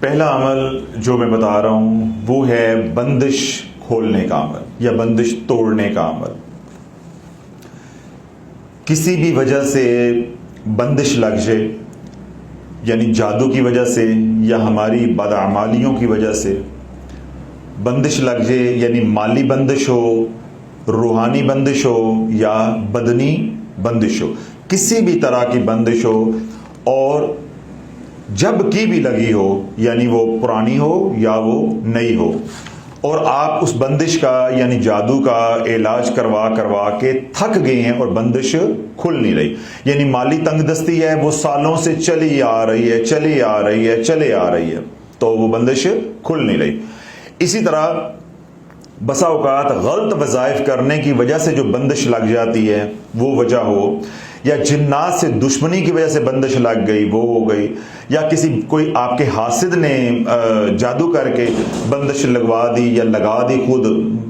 پہلا عمل جو میں بتا رہا ہوں وہ ہے بندش کھولنے کا عمل یا بندش توڑنے کا عمل. کسی بھی وجہ سے بندش لگ جائے، یعنی جادو کی وجہ سے یا ہماری بدعمالیوں کی وجہ سے بندش لگ جائے، یعنی مالی بندش ہو، روحانی بندش ہو یا بدنی بندش ہو، کسی بھی طرح کی بندش ہو اور جب کی بھی لگی ہو، یعنی وہ پرانی ہو یا وہ نئی ہو، اور آپ اس بندش کا یعنی جادو کا علاج کروا کے تھک گئے ہیں اور بندش کھل نہیں رہی، یعنی مالی تنگ دستی ہے وہ سالوں سے چلی آ رہی ہے تو وہ بندش کھل نہیں رہی. اسی طرح بسا اوقات غلط وظائف کرنے کی وجہ سے جو بندش لگ جاتی ہے وہ وجہ ہو، یا جنات سے دشمنی کی وجہ سے بندش لگ گئی وہ ہو گئی، یا کوئی آپ کے حاسد نے جادو کر کے بندش لگوا دی یا لگا دی خود،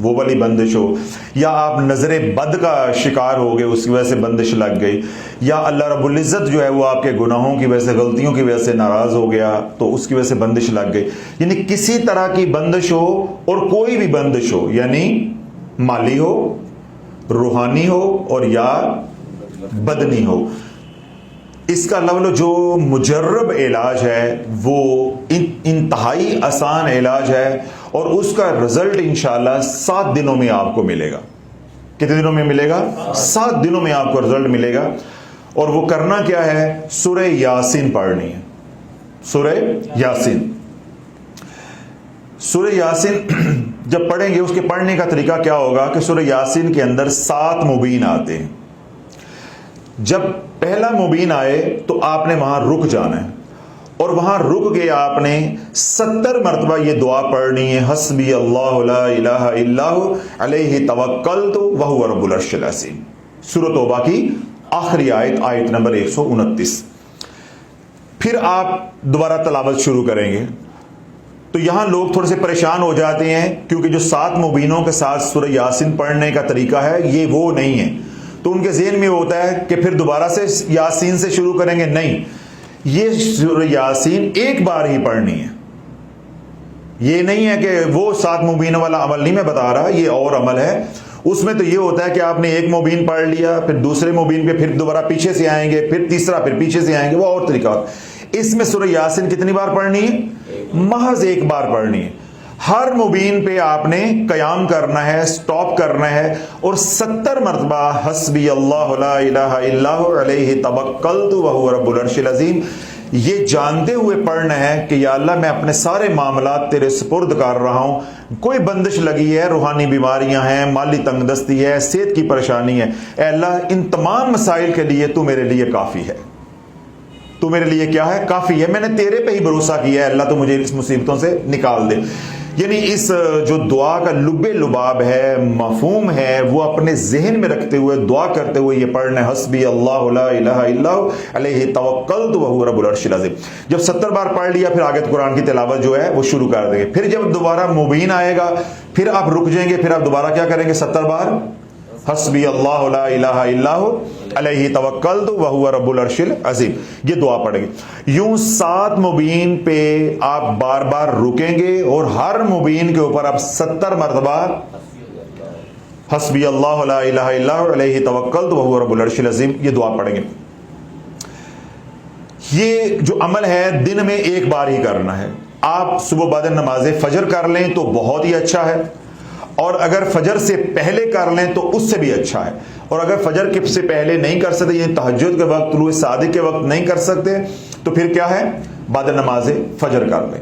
وہ والی بندش ہو، یا آپ نظر بد کا شکار ہو گئے اس کی وجہ سے بندش لگ گئی، یا اللہ رب العزت جو ہے وہ آپ کے گناہوں کی وجہ سے غلطیوں کی وجہ سے ناراض ہو گیا تو اس کی وجہ سے بندش لگ گئی. یعنی کسی طرح کی بندش ہو، اور کوئی بھی بندش ہو، یعنی مالی ہو، روحانی ہو اور یا بدنی ہو. اس کا جو مجرب علاج ہے وہ انتہائی آسان علاج ہے، اور اس کا رزلٹ انشاءاللہ 7 دنوں میں آپ کو ملے گا. کتنے دنوں میں ملے گا؟ 7 دنوں میں آپ کو رزلٹ ملے گا. اور وہ کرنا کیا ہے؟ سورہ یاسین پڑھنی ہے. سورہ یاسین جب پڑھیں گے اس کے پڑھنے کا طریقہ کیا ہوگا کہ سورہ یاسین کے اندر 7 مبین آتے ہیں. جب پہلا مبین آئے تو آپ نے وہاں رک جانا ہے، اور وہاں رک کے آپ نے 70 مرتبہ یہ دعا پڑھنی ہے، حسبی اللہ لا الہ الا ہو علیہ توکلت وہو رب العرش العظیم. سورۃ توبہ کی آخری آیت نمبر 129. پھر آپ دوبارہ تلاوت شروع کریں گے. تو یہاں لوگ تھوڑے سے پریشان ہو جاتے ہیں کیونکہ جو 7 مبینوں کے ساتھ سورہ یاسین پڑھنے کا طریقہ ہے یہ وہ نہیں ہے. تو ان کے ذہن میں ہوتا ہے کہ پھر دوبارہ سے یاسین سے شروع کریں گے. نہیں، یہ سورہ یاسین ایک بار ہی پڑھنی ہے. یہ نہیں ہے کہ وہ 7 مبین والا عمل نہیں میں بتا رہا، یہ اور عمل ہے. اس میں تو یہ ہوتا ہے کہ آپ نے ایک مبین پڑھ لیا، پھر دوسرے مبین پہ پھر دوبارہ پیچھے سے آئیں گے، پھر تیسرا، پھر پیچھے سے آئیں گے، وہ اور طریقہ ہوتا ہے. اس میں سورہ یاسین کتنی بار پڑھنی ہے؟ محض ایک بار پڑھنی ہے. ہر مبین پہ آپ نے قیام کرنا ہے، سٹاپ کرنا ہے، اور 70 مرتبہ حسبی اللہ لا الہ الا ہو علیہ توکلت وہو رب العرش العظیم یہ جانتے ہوئے پڑھنا ہے کہ یا اللہ میں اپنے سارے معاملات تیرے سپرد کر رہا ہوں. کوئی بندش لگی ہے، روحانی بیماریاں ہیں، مالی تنگ دستی ہے، صحت کی پریشانی ہے، اے اللہ ان تمام مسائل کے لیے تو میرے لیے کافی ہے. تو میرے لیے کیا ہے؟ کافی ہے. میں نے تیرے پہ ہی بھروسہ کیا ہے، اللہ تو مجھے اس مصیبتوں سے نکال دے. یعنی اس جو دعا کا لب لباب ہے، مفہوم ہے، وہ اپنے ذہن میں رکھتے ہوئے دعا کرتے ہوئے یہ پڑھنا ہے، حسبی اللہ لا الہ الا ہو علیہ توکلت وہو رب العرش العظیم. جب 70 بار پڑھ لیا پھر آگے قرآن کی تلاوت جو ہے وہ شروع کر دیں گے. پھر جب دوبارہ مبین آئے گا پھر آپ رک جائیں گے، پھر آپ دوبارہ کیا کریں گے؟ 70 بار حسبی اللہ لا الہ الا ہو علیہ توکلت وہو رب العرش العظیم یہ دعا پڑھیں گے. یوں 7 مبین پہ آپ بار بار رکیں گے اور ہر مبین کے اوپر آپ 70 مرتبہ حسبی اللہ لا الہ الا ہو علیہ توکلت وہو رب العرش العظیم یہ دعا پڑھیں گے. یہ جو عمل ہے دن میں ایک بار ہی کرنا ہے. آپ صبح بعد نماز فجر کر لیں تو بہت ہی اچھا ہے، اور اگر فجر سے پہلے کر لیں تو اس سے بھی اچھا ہے. اور اگر فجر کے سے پہلے نہیں کر سکتے، یعنی تہجد کے وقت، طلوع صادق کے وقت نہیں کر سکتے، تو پھر کیا ہے؟ بعد نماز فجر کر لیں.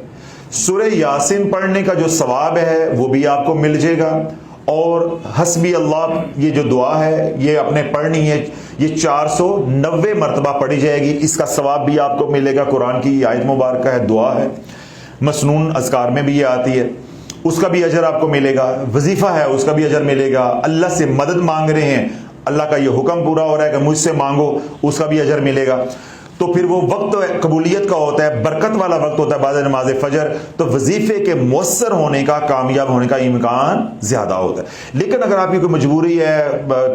سورہ یاسین پڑھنے کا جو ثواب ہے وہ بھی آپ کو مل جائے گا، اور حسبی اللہ یہ جو دعا ہے یہ اپنے پڑھنی ہے، یہ 490 مرتبہ پڑھی جائے گی. اس کا ثواب بھی آپ کو ملے گا. قرآن کی آیت مبارکہ ہے، دعا ہے، مسنون اذکار میں بھی یہ آتی ہے، اس کا بھی اجر آپ کو ملے گا. وظیفہ ہے اس کا بھی اجر ملے گا. اللہ سے مدد مانگ رہے ہیں، اللہ کا یہ حکم پورا ہو رہا ہے کہ مجھ سے مانگو، اس کا بھی اجر ملے گا. تو پھر وہ وقت قبولیت کا ہوتا ہے، برکت والا وقت ہوتا ہے بعد نماز فجر. تو وظیفے کے مؤثر ہونے کا، کامیاب ہونے کا امکان زیادہ ہوتا ہے. لیکن اگر آپ کی کوئی مجبوری ہے،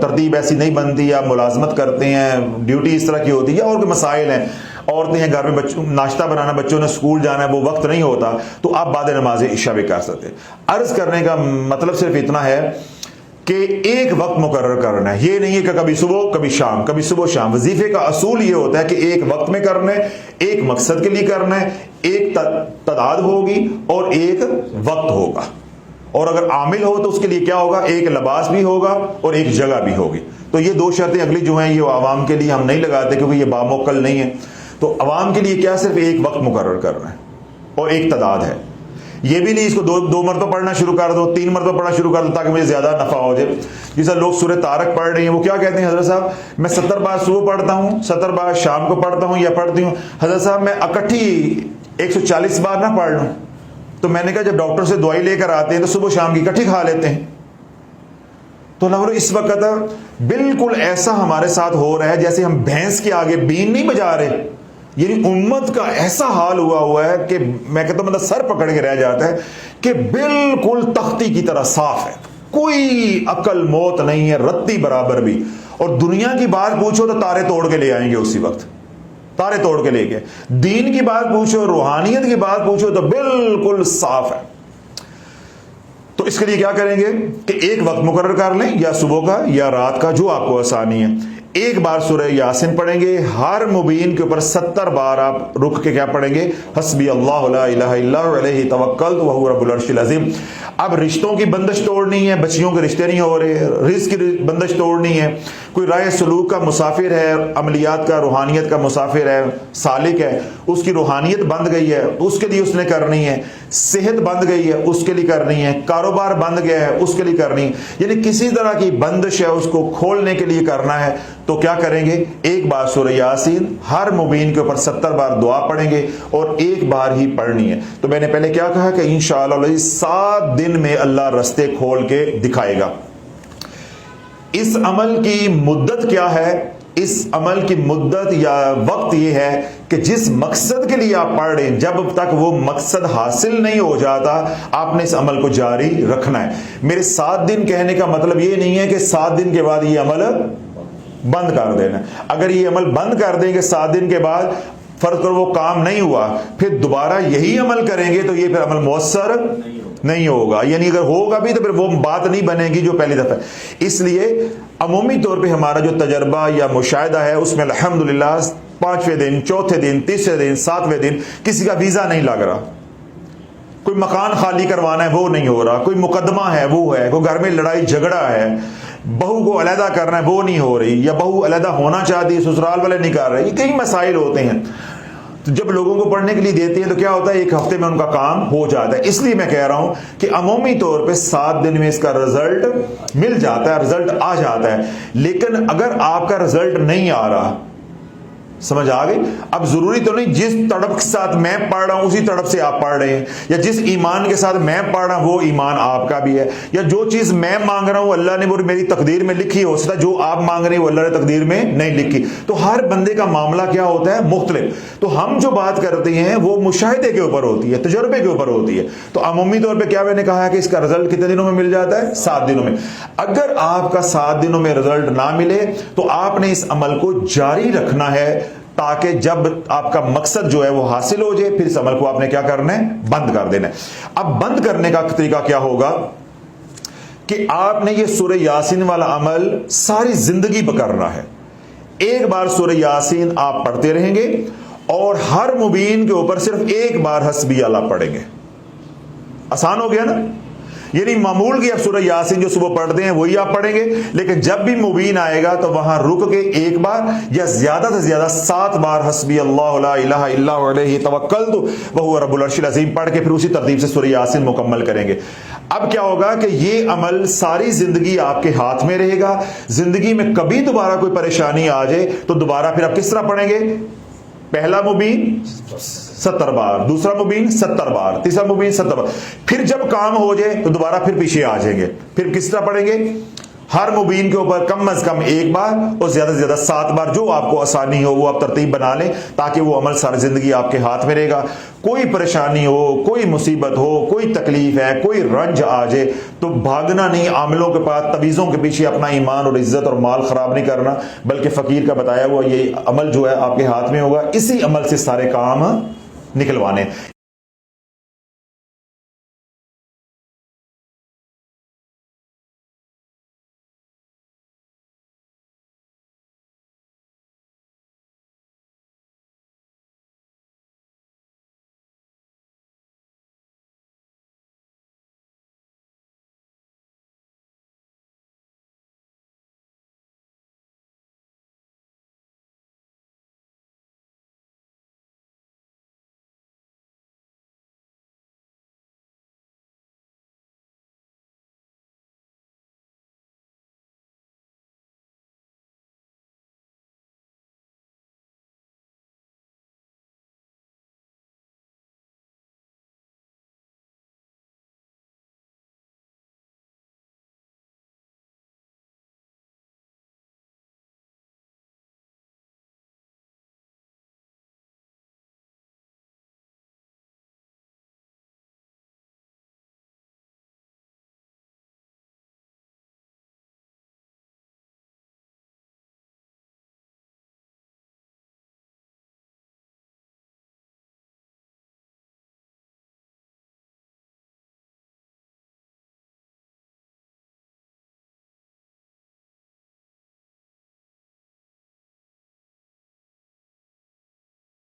ترتیب ایسی نہیں بنتی، آپ ملازمت کرتے ہیں، ڈیوٹی اس طرح کی ہوتی ہے، اور کوئی مسائل ہیں، عورتیں ہیں گھر میں ناشتہ بنانا، بچوں نے اسکول جانا ہے، وہ وقت نہیں ہوتا، تو آپ بعد نماز عشاء بھی کر سکتے. عرض کرنے کا مطلب صرف اتنا ہے کہ ایک وقت مقرر کرنا ہے. یہ نہیں ہے کہ کبھی صبح کبھی شام، کبھی صبح شام. وظیفے کا اصول یہ ہوتا ہے کہ ایک وقت میں کرنا ہے، ایک مقصد کے لیے کرنا ہے، ایک تعداد ہوگی اور ایک وقت ہوگا. اور اگر عامل ہو تو اس کے لیے کیا ہوگا؟ ایک لباس بھی ہوگا اور ایک جگہ بھی ہوگی. تو یہ دو شرطیں اگلی جو ہیں یہ عوام کے لیے ہم نہیں لگاتے کیونکہ یہ باموکل نہیں ہے. تو عوام کے لیے کیا صرف ایک وقت مقرر کرنا ہے اور ایک تعداد ہے. یہ بھی نہیں اس کو دو مرتبہ پڑھنا شروع کر دو، 3 مرتبہ پڑھنا شروع کر دو تاکہ مجھے زیادہ نفع ہو جائے. جیسا لوگ سورہ طارق پڑھ رہے ہیں، وہ کیا کہتے ہیں حضرت صاحب میں 70 بار صبح پڑھتا ہوں، 70 بار شام کو پڑھتا ہوں یا پڑھتی ہوں. حضرت صاحب میں اکٹھی 140 بار نہ پڑھ لوں. تو میں نے کہا جب ڈاکٹر سے دوائی لے کر آتے ہیں تو صبح شام کی اکٹھی کھا لیتے ہیں. تو نور اس وقت بالکل ایسا ہمارے ساتھ ہو رہا ہے جیسے ہم بھینس کے آگے بین نہیں بجا رہے. یعنی امت کا ایسا حال ہوا ہے کہ میں کہتا ہوں سر پکڑ کے رہ جاتا ہے کہ بالکل تختی کی طرح صاف ہے، کوئی عقل موت نہیں ہے رتی برابر بھی. اور دنیا کی بات پوچھو تو تارے توڑ کے لے آئیں گے، اسی وقت تارے توڑ کے لے گئے. دین کی بات پوچھو، روحانیت کی بات پوچھو تو بالکل صاف ہے. تو اس کے لیے کیا کریں گے کہ ایک وقت مقرر کر لیں، یا صبح کا یا رات کا، جو آپ کو آسانی ہے. ایک بار سورہ یاسین پڑھیں گے، ہر مبین کے اوپر 70 بار آپ رک کے کیا پڑھیں گے؟ حسبی اللہ لا الہ الا هو علیہ توکلت وہو رب العرش العظیم. اب رشتوں کی بندش توڑنی ہے، بچیوں کے رشتے نہیں ہو رہے، رزق کی بندش توڑنی ہے. کوئی رائے سلوک کا مسافر ہے، عملیات کا روحانیت کا مسافر ہے، سالک ہے، اس کی روحانیت بند گئی ہے، اس کے لیے اس نے کرنی ہے. صحت بند گئی ہے، اس کے لیے کرنی ہے. کاروبار بند گیا ہے، اس کے لیے کرنی ہے. یعنی کسی طرح کی بندش ہے، اس کو کھولنے کے لیے کرنا ہے. تو کیا کریں گے؟ ایک بار سورہ یاسین ہر مبین کے اوپر 70 بار دعا پڑھیں گے اور ایک بار ہی پڑھنی ہے. تو میں نے پہلے کیا کہا کہ انشاءاللہ 7 دن میں اللہ رستے کھول کے دکھائے گا. اس عمل کی مدت کیا ہے؟ اس عمل کی مدت یا وقت یہ ہے کہ جس مقصد کے لیے آپ پڑھ رہے ہیں جب تک وہ مقصد حاصل نہیں ہو جاتا آپ نے اس عمل کو جاری رکھنا ہے. میرے 7 دن کہنے کا مطلب یہ نہیں ہے کہ 7 دن کے بعد یہ عمل بند کر دینا. اگر یہ عمل بند کر دیں گے 7 دن کے بعد، فرض کرو وہ کام نہیں ہوا، پھر دوبارہ یہی عمل کریں گے تو یہ پھر عمل مؤثر نہیں ہوگا. یعنی اگر ہوگا بھی تو پھر وہ بات نہیں بنے گی جو پہلی دفعہ. اس لیے عمومی طور پہ ہمارا جو تجربہ یا مشاہدہ ہے اس میں الحمدللہ 5ویں دن، 4تھے دن، 3رے دن، 7ویں دن کسی کا ویزا نہیں لگ رہا. کوئی مکان خالی کروانا ہے وہ نہیں ہو رہا، کوئی مقدمہ ہے وہ ہے، کوئی گھر میں لڑائی جھگڑا ہے، بہو کو علیحدہ کرنا ہے وہ نہیں ہو رہی، یا بہو علیحدہ ہونا چاہتی ہے سسرال والے نہیں کر رہے. یہ کئی مسائل ہوتے ہیں. تو جب لوگوں کو پڑھنے کے لیے دیتے ہیں تو کیا ہوتا ہے 1 ہفتے میں ان کا کام ہو جاتا ہے. اس لیے میں کہہ رہا ہوں کہ عمومی طور پہ 7 دن میں اس کا رزلٹ مل جاتا ہے، رزلٹ آ جاتا ہے. لیکن اگر آپ کا رزلٹ نہیں آ رہا، سمجھ آ گئی؟ اب ضروری تو نہیں جس تڑپ کے ساتھ میں پڑھ رہا ہوں اسی تڑپ سے آپ پڑھ رہے ہیں، یا جس ایمان کے ساتھ میں پڑھ رہا ہوں وہ ایمان آپ کا بھی ہے، یا جو چیز میں مانگ رہا ہوں اللہ نے وہ میری تقدیر میں لکھی ہو سکتا جو آپ مانگ رہے ہیں وہ اللہ نے تقدیر میں نہیں لکھی. تو ہر بندے کا معاملہ کیا ہوتا ہے؟ مختلف. تو ہم جو بات کرتے ہیں وہ مشاہدے کے اوپر ہوتی ہے، تجربے کے اوپر ہوتی ہے. تو عمومی طور پہ کیا میں نے کہا ہے کہ اس کا رزلٹ کتنے دنوں میں مل جاتا ہے؟ 7 دنوں میں. اگر آپ کا 7 دنوں میں رزلٹ نہ ملے تو آپ نے اس عمل کو جاری رکھنا ہے تاکہ جب آپ کا مقصد جو ہے وہ حاصل ہو جائے پھر اس عمل کو آپ نے کیا کرنا ہے؟ بند کر دینا ہے. اب بند کرنے کا طریقہ کیا ہوگا کہ آپ نے یہ سورہ یاسین والا عمل ساری زندگی پہ کرنا ہے. ایک بار سورہ یاسین آپ پڑھتے رہیں گے اور ہر مبین کے اوپر صرف ایک بار حسبی اللہ پڑھیں گے. آسان ہو گیا نا؟ یعنی معمول کی اب سورہ یاسین جو صبح پڑھتے ہیں وہی آپ پڑھیں گے، لیکن جب بھی مبین آئے گا تو وہاں رک کے ایک بار یا زیادہ سے زیادہ 7 بار حسبی اللہ لا الہ الا هو علیہ توکلت وہو رب العرش العظیم پڑھ کے پھر اسی ترتیب سے سورہ یاسین مکمل کریں گے. اب کیا ہوگا کہ یہ عمل ساری زندگی آپ کے ہاتھ میں رہے گا. زندگی میں کبھی دوبارہ کوئی پریشانی آ جائے تو دوبارہ پھر آپ کس طرح پڑھیں گے؟ پہلا مبین 70 بار، دوسرا مبین 70 بار، تیسرا مبین 70 بار. پھر جب کام ہو جائے تو دوبارہ پھر پیچھے آ جائیں گے. پھر کس طرح پڑھیں گے؟ ہر مبین کے اوپر کم از کم ایک بار اور زیادہ سے زیادہ 7 بار، جو آپ کو آسانی ہو وہ آپ ترتیب بنا لیں تاکہ وہ عمل ساری زندگی آپ کے ہاتھ میں رہے گا۔ کوئی پریشانی ہو، کوئی مصیبت ہو، کوئی تکلیف ہے، کوئی رنج آ جائے تو بھاگنا نہیں، عاملوں کے پاس تویزوں کے پیچھے اپنا ایمان اور عزت اور مال خراب نہیں کرنا، بلکہ فقیر کا بتایا ہوا یہ عمل جو ہے آپ کے ہاتھ میں ہوگا، اسی عمل سے سارے کام نکلوانے۔